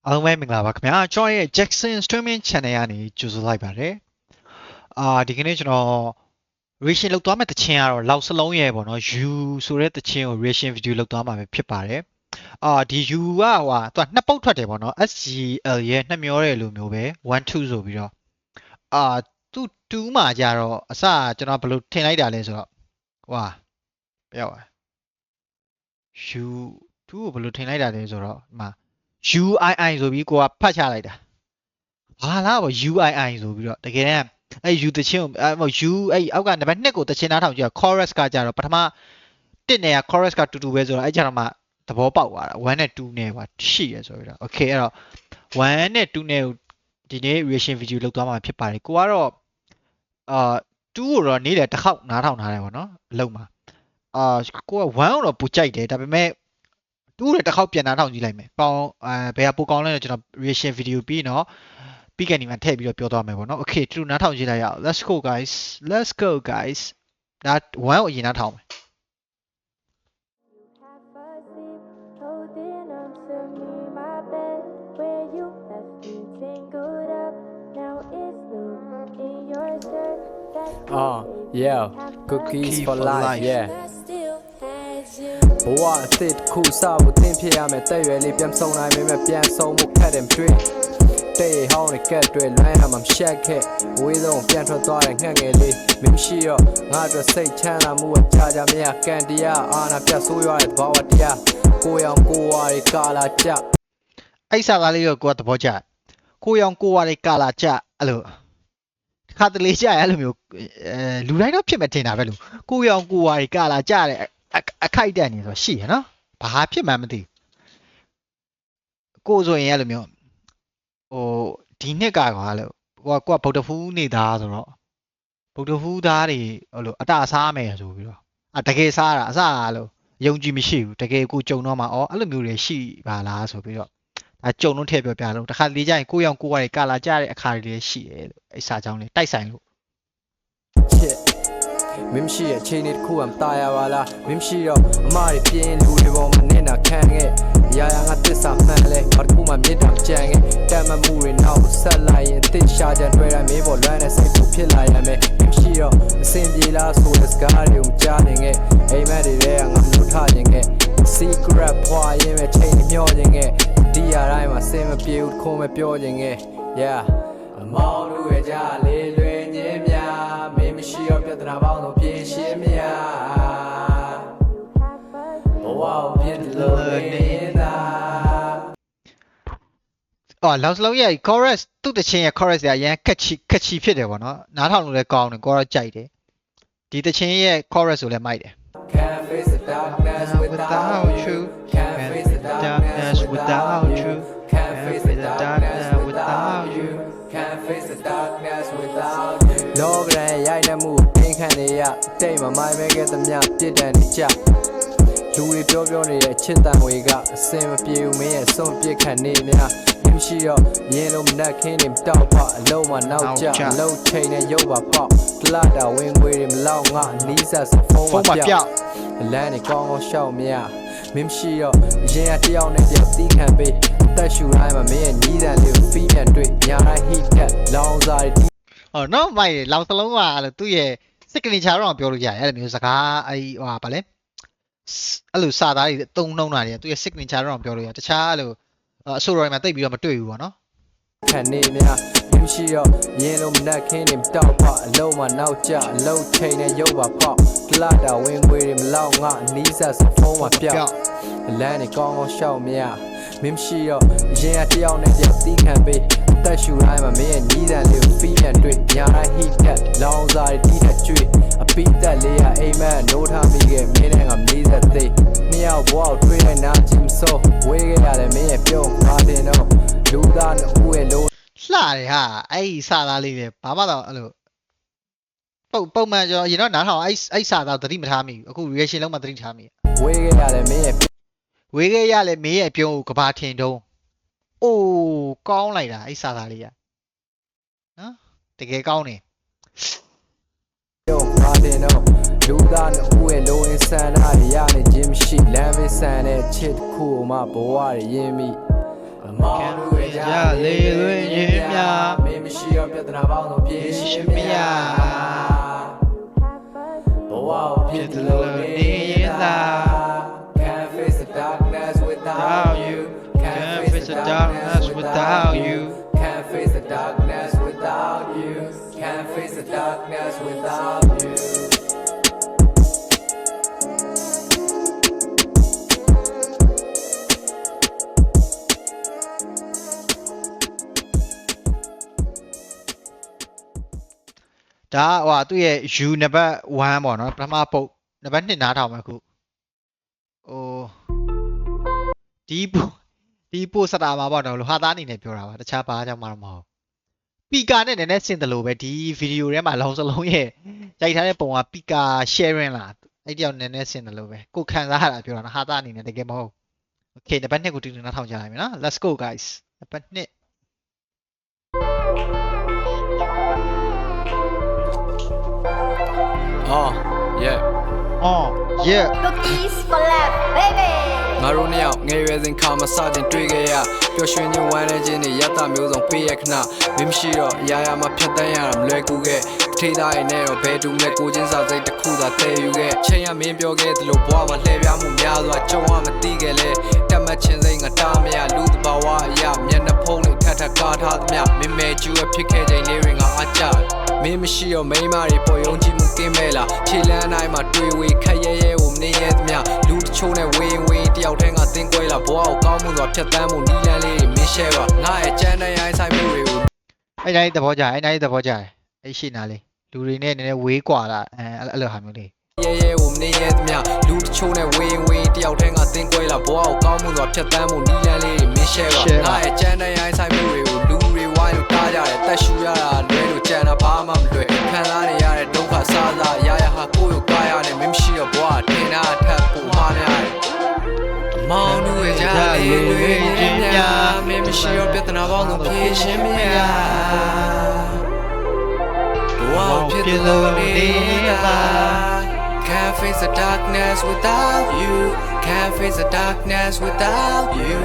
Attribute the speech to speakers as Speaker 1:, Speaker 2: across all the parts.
Speaker 1: အားလုံးပဲမင်္ဂလာပါခင်ဗျာကျွန်တော်ရဲ့ Jackson Streaming Channel ကနေကြိုဆိုလိုက်ပါတယ်ဒီကနေ့ကျွန်တော် reaction လုပ်သွားမယ့်တခြင်းကတော့လောက်စလုံးရဲ့ပေါ့နော် U ဆိုတဲ့တခြင်းကို reaction video လုပ်သွားမှာပဲဖြစ်ပါတယ်ဒီ U ကသူကနှစ်ပုတ်ထွက်တယ်ပေါ့နော် SGL ရဲ့နှစ်မျောတဲ့လိုမျိုးပဲ1 2ဆိုပြီးတော့သူ2မှာကြတော့အစကျွန်တော်ဘယ်လိုထင်လိုက်တာလဲဆိုတော့ဘယ်ရောက်U 2ကိုဘယ်လိုထင်လိုက်တာလဲဆိုတော့ဒီမှာUII ဆိုပြီးကိုကဖတ်ချလိုက်တာဘာလားပေါ့ UII ဆိုပြီးတော့တကယ်တမ်းအဲ့ U တချင်းကိုU အဲ့အောက်ကနံပါတ်2ကိုတချင်းနားထောင်ကြည့် chorus ကကြတော့ပထမ1နဲ့ chorus ကတူတူပဲဆိုတော့အဲ့ကြတော့မှသဘောပေါက်သွားတာ1နဲ့2နဲ့ပါရှိရဆိုပြီးတော့ okay အဲ့တော့1နဲ့2နဲ့ဒီနေ့ reaction video လုပ်သွားမှာဖြစ်ပါတယ်ကိုကတော့2ကိုတော့နေ့လေတစ်ခေါက်နားထောင်ထားတယ်ပေါ့နော်အလုံးမှာကိုက1ကိုတော့ပူကြိုက်တယ်ဒါပေမဲ့တူးရတစ်ခေါက်ပြန်နားထောင်ကြည့်လိုက်မယ်။ကောင်းဘယ်ကပိုကောင်းလဲတော့ကျွန်တော် reaction video ပြီးနော်။ပြီးကနေမှထည့်ပြီးတော့ပြောသွားမယ်ပေါ့နော်။ Okay တူနားထောင်ကြည့်လိုက်ရအောင်။ Let's go guys. ဒါ1ကိုအရင်နားထောင်မယ်
Speaker 2: Yeah, cookies for life, yeah. ဘဝအသစ်ခုစဖို့သင်ဖြစ်ရမယ်တဲ့ရွယ်လေးပြန်ဆုံးနိုင်မယ်ပြန်ဆုံးမှုခက်တယ်တွေ့တဲ့ဟောင်းနဲ့ကက်တွေလိုင်းရမှာရှက်ခဲ့ဝေးဆုံးပြန်ထွက်သွားတဲ့ငှက်ငယ်လေးမရှိတော့ငါတို့စိတ်ချမ်းသာမှုအကြကြမရကန်တရားအာနာပြဆိုးရတဲ့သဘာဝတရားကိုရောင်ကိုဝါရီကာလာကြ
Speaker 1: အဲ့စာသားလေးတော့ကိုကသဘောကျကိုရောင်ကိုဝါရီကာလာကြအဲ့လိုခါတလေကြအဲ့လိုမျိုးလူတိုင်းတော့ဖြစ်မှထင်တာပဲလို့ကိုရောင်ကိုဝါရီကာလာကြတဲ့အခိုက်တန့်နေဆိုရှိရနော်ဘာဖြစ်မှန်းမသိကိုဆိုရင်အဲ့လိုမျိုးဒီနှစ်ကကွာလို့ကိုကဗုဒ္ဓဖူးနေသားဆိုတော့ဗုဒ္ဓဖူးသားတွေဟိုလိုအတစားမယ်ဆိုပြီးတော့တကယ်စားတာအစားလို့ယုံကြည်မရှိဘူးတကယ်ကိုကြုံတော့မှအဲ့လိုမျိုးတွေရှိပါလားဆိုပြီးတော့ဒါကြုံလို့ထည့်ပြောပြလို့တခါလေးကြရင်ကိုရောင်ကိုဝါတွေကာလာကြတဲ့အခါတွေရှိတယ်လို့အဲ့စာကြောင်းလေးတိုက်ဆိုင်လို့
Speaker 2: မင်းရှိရဲ့ချိန်တစ်ခုမှတာရပါလားမင်းရှိတော့အမတွေပြင်းလူတွေပေါ်မှာနင်းတာခံခဲ့ရာရာငါသစ္စာမှန်လဲဘာတစ်ခုမှမြေတာကြံခဲ့တမ်းမမှုတွေနောက်ဆက်လိုက်ရင်တစ်ရှာကြတွေ့ရမေးပေါ်လွမ်းတဲ့စိတ်ကိုဖြစ်လာရမယ်မင်းရှိတော့အစင်ပြေလားဆိုတဲ့စကားတွေကိုကြားနေခဲ့အိမ်မက်တွေကငါမလို့ထားခြင်းခဲ့ secret ဖွာရင်ပဲချိန်မျောခြင်းခဲ့ဒီရတိုင်းမှာစင်မပြေဘူးခုံးမပြောခြင်းခဲ့ yeah အမောင်တို့ရဲ့ကြားလေးလွင်ခြင်းများမင်းမရှိတော့ပြဿနာပေါင်းတော့ပြင်ရှင်းများဘဝပြည့်လို့နေတာ
Speaker 1: လောက်စလုံးရဲ့ chorus သူ့တခြင်းရဲ့ chorus ကအရင်ခက်ချီဖြစ်တယ်ပေါ့နော်နားထောင်လို့လည်းကောင်းတယ်ကိုတော့ကြိုက်တယ်ဒီတခြင်းရဲ့ chorus ဆိုလည်းမိုက်တယ်
Speaker 2: Can't face the darkness without you Can't face the darkness without you Can't face the darkness without you Can't face the darkness without you လောကရဲ့ရိုက်နှက်မှုသင်ခံနေရတိတ်မမိုင်းမဲခဲ့သမျှပြစ်ဒဏ်နေကြလူတွေပြောနေတဲ့ချစ်တန်ဝေကအစင်မပြေဘူးမင်းရဲ့ဆုံးပြစ်ခံနေများမရှိတော့ရင်းလုံးမနှက်ခင်းနေတောက်ပါအလုံးမနောက်ကြအလုံးချိန်နဲ့ရုပ်ပါပေါက်တလတာဝင်ခွေတွေမလောက်ငါနီးဆက်ဖုံးမပြောက်အလန်းနေကောင်းကောင်းရှောက်မြမင်းမရှိတော့ရင်ရတယောက်နဲ့တယောက်သီးခံပေးတက်ရှူတိုင်းမှာမင်းရဲ့နီးစံလေးကိုဖီးမြန်တွေ့ညာတိုင်း hit တက်လောင်စာတွေ
Speaker 1: နော်မိုက်လောင်စလုံးကလို့သူ့ရဲ့ signature တော့ပြောလို့ရတယ်အဲ့လိုမျိုးစကားဗာလဲအဲ့လိုစာသားတွေသုံးနှုံးတာတွေသူ့ရဲ့ signature တော့ပြောလို့ရတခြားအဲ့လိုအဆိုတော်တွေမှာတိတ်ပြီးတော့မတွေ့ဘူးပေါ့နော်
Speaker 2: ခံနေများမရှိတော့ရင်းလုံးမနှက်ခင်းနေတောက်ပါအလုံးမနောက်ကြအလုံးချိန်နဲ့ရုပ်ပါပေါက်တလတာဝင်ခွေတွေမလောက်ငါနီးဆက်ဖုံးမပြောက်အလန်းနေကောင်းကောင်းရှောက်မြမင်းမရှိတော့ရင်ရတယောက်နဲ့တယောက်သီးခံပေးတက်ရှူတိုင်းမှာမင်းရဲ့နီးစံလေးကိုဖီးမြန်တွေ့ညာတိုင်း hit တက်လောင်စာတွေတီးတက်ကျွေးအပိတက်လေးရအိမ်မက်နိုးထားမိခဲ့မင်းနဲ့ငါမေးသက်သေးနှစ်ယောက်ဘဝကိုတွေ့လိုက်နာချင်စို့ဝေးခဲ့ရတယ်မင်းရဲ့ပြုံးခါတင်တော့လူသားနဲ့ဦးရဲ့လုံး
Speaker 1: လှတယ်ဟာအဲ့ဒီစာသားလေးပဲဘာမှတော့အဲ့လိုပုံမှန်ကျွန်တော်ရင်တော့နားထောင်အဲ့စာသားသတိမထားမိဘူးအခု reaction လုံးမှသတိထားမိ
Speaker 2: ဝေးခဲ့ရတယ်မင်းရဲ့
Speaker 1: ဝေးခဲ့ရလေမင်းရဲ့ပြုံးကိုကဘာထင်တုံးအိုးကောင်းလိုက်တာအဲ့စာသားလေးကနော်တကယ်ကောင်းတယ်
Speaker 2: ပြုံးခါတင်တော့လူသားနဲ့ဦးရဲ့လုံးအစံသားရနေခြင်းမရှိလမ်းမဆန်တဲ့ချစ်ခုမှဘဝရင်းမိအမောင်တို့
Speaker 1: လေလွင်ခြင်းများ
Speaker 2: မင်းမရှိတော့ပြဿနာပေါင်းစုံဖြေရှင်းမရဘဝကိုဖြစ်တယ်လို့နေရင်သာ Can't face the darkness without you
Speaker 1: Can't face the darkness without you
Speaker 2: Can't face the darkness without you Can't face the darkness without you
Speaker 1: ဒါဟိုသူ့ရဲ့ U နံပါတ်1ပေါ့နော်ပထမပုတ်နံပါတ်2နားထောင်မယ်ခုဟိုဒီပို့စတာမှာပေါ့နော်လို့ဟာသားအနေနဲ့ပြောတာပါတခြားဘာကြောင့်မှတော့မဟုတ်ပီကာနဲ့နည်းနည်းဆင်တယ်လို့ပဲဒီဗီဒီယိုထဲမှာလောင်စလုံးရဲ့ရိုက်ထားတဲ့ပုံကပီကာ sharing လားအဲ့တယောက်နည်းနည်းဆင်တယ်လို့ပဲကိုခံစားရတာပြောတာနော်ဟာသားအနေနဲ့တကယ်မဟုတ် Okay နံပါတ်2ကိုတူတူနားထောင်ကြလိုက်မယ်နော် Let's go guys နံပါတ်2
Speaker 2: yeah
Speaker 1: Oh yeah
Speaker 3: Cookies for life, baby.
Speaker 2: ငါတို့နှစ်ယောက်ငယ်ရွယ်စဉ်ခါမှစတင်တွေ့ခဲ့ရပျော်ရွှင်ခြင်းဝမ်းနည်းခြင်းတွေရတမျိုးစုံပေးရခဏမင်းမရှိတော့အရာရာမှာဖြတ်တန်းရတာမလွယ်ကူခဲ့ထိသားရင်နဲ့တော့ဘယ်တူလဲကိုချင်းစာစိတ်တစ်ခုသာတည်ယူခဲ့ချိန်ရမင်းပြောခဲ့သလိုဘဝမှာလှည့်ပြားမှုများစွာကြုံရမသိခဲ့လဲတက်မှတ်ခြင်းစိတ်ငါတားမရလူတဘာဝအရာမျက်နှာဖုံးလေးထပ်ထပ်ကားထားသမျှမင်းမဲကျူရဖြစ်ခဲ့ချိန်လေးတွေငါအကြမင်းမရှိတော့မိန်းမတွေပေါ်ယုံကြည်မှုကင်းမဲ့လားခြေလန်းတိုင်းမှာတွေ့ဝေခက်ရဲရဲကိုမနေရသမျှလူတချို့နဲ့ဝေးတယောက်တည်းငါသင်ကွဲလာဘဝကိုကောင်းမှုစွာဖြတ်တန်းမှုနီးလန်းလေးတွေမင်းရှဲပါငါရဲ့ကြမ်းတဲ့ရိုင်းဆိုင်မှုတွေကို
Speaker 1: အဲ့တိုင်းသဘောကျအဲ့တိုင်းသဘောကျအဲ့ရှိနာလေးလူတွေနဲ့နည်းနည်းဝေးกว่าတာအဲ့လိုဟာမျိုးလေး
Speaker 2: ရဲရဲကိုမနေရသမျှလူတချို့နဲ့ဝေးတယောက်တည်းငါသင်ကွဲလာဘဝကိုကောင်းမှုစွာဖြတ်တန်းမှုနီးလန်းလေးတွေမင်းရှဲပါငါရဲ့ကြမ်းတဲ့ရိုင်းဆိုင်မှုတွေကိုလူတွေဝိုင်းလို့တားကြတယ်တက်ရှူရတာလွဲလို့ကြံတာဘာမှမလွယ်ခံစားနေရတဲ့ဒုက္ခစားစားရရဟာကိုယ့်ကိုကားရနဲ့မင်းမရှိတော့ဘဝထင်တာထပ်ပုံမှားများတယ်မောင်တို့ရဲ့ကြားလေးတွေချင်းများမင်းမရှိတော့ပြဿနာပေါင်းစုံဖြေရှင်းမရဘဝဖြစ်တယ်လို့နေတာ Can't face the darkness without you Can't face the darkness without you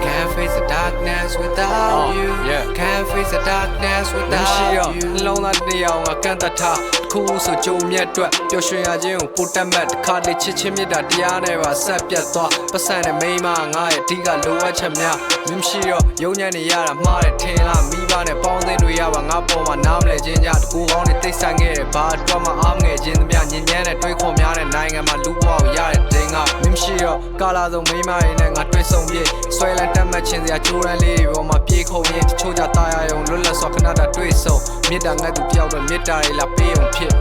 Speaker 2: Can't face the darkness without you Can't face the darkness without you လုံးသားတစ်ယောက်ငါကန့်တတ်ထားခုဆိုကြုံမြတ်အတွက်ပျော်ရွှင်ရခြင်းကိုပိုတက်မှတ်တစ်ခါလေချစ်ချင်းမြတ်တာတရားနဲ့ပါဆက်ပြတ်သွားပတ်စံနဲ့မိန်းမငါရဲ့အဓိကလိုအပ်ချက်များမင်းရှိတော့ယုံညံ့နေရတာမှားတယ်ထင်လားမိဘနဲ့ပေါင်းသင်းတွေရပါငါပေါ်မှာနားမလဲခြင်းကြတကူကောင်းနဲ့တိတ်ဆန်ခဲ့တယ်ဘာအတွက်မှအားမငယ်ခြင်းသမျှညဉ့်ညမ်းတဲ့တွေးခေါ်များတဲ့နိုင်ငံမှာလူဘဝကိုရတဲ့တင်းကမင်းရှိတော့ကာလာဆုံးမိန်းမတွေနဲ့ငါတွေ့ဆုံပြေဆွဲလန်းတက်မှတ်ခြင်းစရာကြိုးရန်လေးတွေပေါ်မှာပြေးခုံရင်တချို့ကြတာယာယုံလွတ်လပ်စွာခဏတာတွေ့ဆုံမေတ္တာငတ်သူတယောက်တော့မေတ္တာတွေလာပေးအောင်ဖြစ်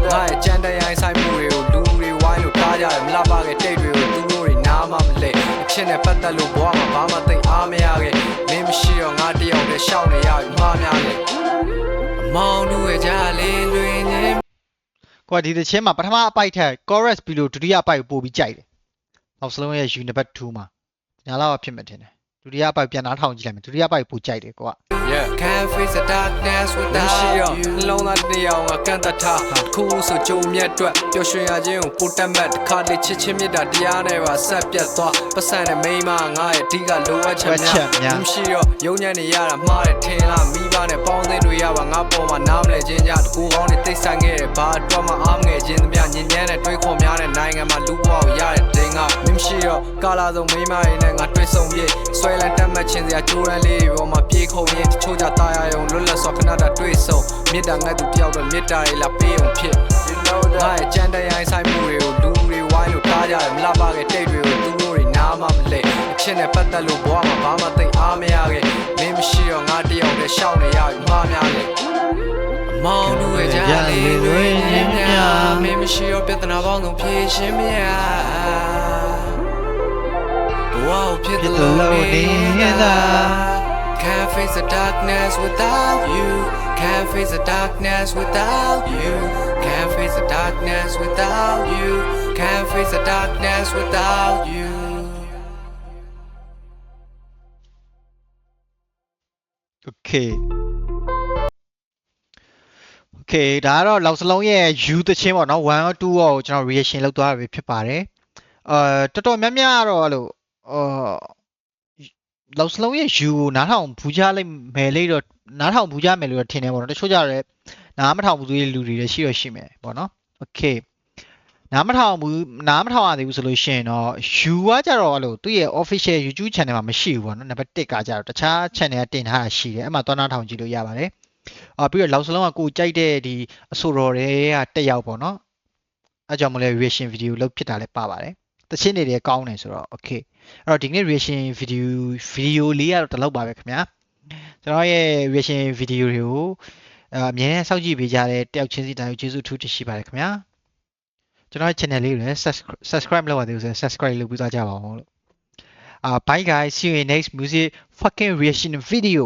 Speaker 2: ငါရဲ့ကြမ်းတဲ့ရိုင်းဆိုင်မှုတွေကိုလူတွေဝိုင်းလို့ထားကြတယ်မလားပါခဲ့တိတ်တွေကိုသူတို့တွေနားမမလဲအချင်းနဲ့ပတ်သက်လို့ဘဝမှာဘာမှသိအားမရခဲ့မင်းမရှိတော့ငါတယောက်တည်းရှောက်နေရပြီမှားများလေအမောင်တို့ရဲ့ကြားလေးလွင်နေ
Speaker 1: ကွာဒီတစ်ချင်းမှာပထမအပိုက်ထက် chorus ပြီးလို့ဒုတိယအပိုက်ကိုပို့ပြီးကြိုက်တယ်နောက်စလုံးရဲ့ U နံပါတ်2မှာညာလောက်ဖြစ်မှထင်တယ်ဒုတိယအပိုက်ပြန်နားထောင်ကြည့်လိုက်မယ်ဒုတိယအပိုက်ပို့ကြိုက်တယ်ကွာ
Speaker 2: Yeah can't face the darkness without you လုံးသားတစ်ယောက်ငါကန့်တတ်ထားခုဆိုကြုံမြတ်အတွက်ပျော်ရွှင်ရခြင်းကိုပိုတက်မှတ်တစ်ခါလေချစ်ချင်းမြတ်တာတရားနဲ့ပါဆက်ပြတ်သွားပတ်စံနဲ့မိန်းမငါရဲ့အဓိကလိုအပ်ချက်များမင်းရှိတော့ယုံညံ့နေရတာမှားတယ်ထင်လားမိဘနဲ့ပေါင်းသင်းတွေရပါငါပေါ်မှာနားမလဲခြင်းကြတကူကောင်းနဲ့တိတ်ဆန်ခဲ့တယ်ဘာအတွက်မှအားမငယ်ခြင်းသမျှညဉ့်ညမ်းတဲ့တွေးခေါ်များတဲ့နိုင်ငံမှာလူဘဝကိုရတဲ့တင်းကမင်းရှိတော့ကာလာဆုံးမိန်းမတွေနဲ့ငါတွေ့ဆုံပြေဆွဲလန်းတက်မှတ်ခြင်းစရာကြိုးရန်လေးတွေပေါ်မှာပြေးခုံရင်တချို့ကြတာယာယုံလွတ်လပ်စွာခဏတာတွေ့ဆုံမေတ္တာငတ်သူတယောက်တော့မေတ္တာတွေလာပေးအောင်ဖြစ်ငါရဲ့ကြမ်းတဲ့ရိုင်းဆိုင်မှုတွေကိုလူတွေဝိုင်းလို့ထားကြတယ်မလားပါခဲ့တိတ်တွေကိုသူတို့တွေနားမမလဲအချင်းနဲ့ပတ်သက်လို့ဘဝမှာဘာမှသိအားမရခဲ့မင်းမရှိတော့ငါတယောက်တည်းရှောက်နေရပြီမှားများလေအမောင်တို့ရဲ့ကြားလေးလွင်နေများမင်းမရှိတော့ပြဿနာပေါင်းစုံဖြေရှင်းမရဘဝကိုဖြစ်တယ်လို့နေတာ Can't face the darkness without you Can't face the darkness without you Can't face the darkness without you Can't face the darkness without you
Speaker 1: Okay Okay ဒါကတော့လောက်စလုံးရဲ့ U တချင်းပေါ့နော်1 or 2ကိုကျွန်တော် reaction လုပ်သွားရပြီဖြစ်ပါတယ်တော်တော်များများကတော့အဲ့လို လောက်စလုံးရဲ့ you ကိုနားထောင်ဘူးကြလိုက်မယ်လေတော့နားထောင်ဘူးကြမယ်လို့ထင်တယ်ပေါ့နော်တချို့ကြတော့နားမထောင်ဘူးဆိုတဲ့လူတွေလည်းရှိမယ်ပေါ့နော် okay နားမထောင်ရသေးဘူးဆိုလို့ရှိရင်တော့ you ကကြတော့အဲ့လိုသူ့ရဲ့ official YouTube channel မှာမရှိဘူးပေါ့နော်နံပါတ်1ကကြတော့တခြား channel ကတင်ထားတာရှိတယ်အဲ့မှာသွားနားထောင်ကြည့်လို့ရပါတယ်ပြီးတော့လောက်စလုံးကကိုကြိုက်တဲ့ဒီအဆိုတော်တွေကတက်ရောက်ပေါ့နော်အဲ့ကြောင့်မလဲ reaction video လုပ်ဖြစ်တာလည်းပါပါတယ်တချင်းတွေလည်းကောင်းတယ်ဆိုတော့ okay အဲ့တော့ဒီနေ့ reaction video လေးကတော့ဒီလောက်ပါပဲခင်ဗျာကျွန်တော်ရဲ့ reaction video တွေကိုအမြဲတမ်းစောင့်ကြည့်ပေးကြတဲ့တယောက်ချင်းစီတိုင်းကိုကျေးဇူးထူးတင်ရှိပါတယ်ခင်ဗျာကျွန်တော်ရဲ့ channel လေးကိုလည်း subscribe လုပ်ပါသေးလို့ဆိုရင် subscribe လုပ်ပြီးသွားကြပါဦးလို့bye guys see you in next music fucking reaction video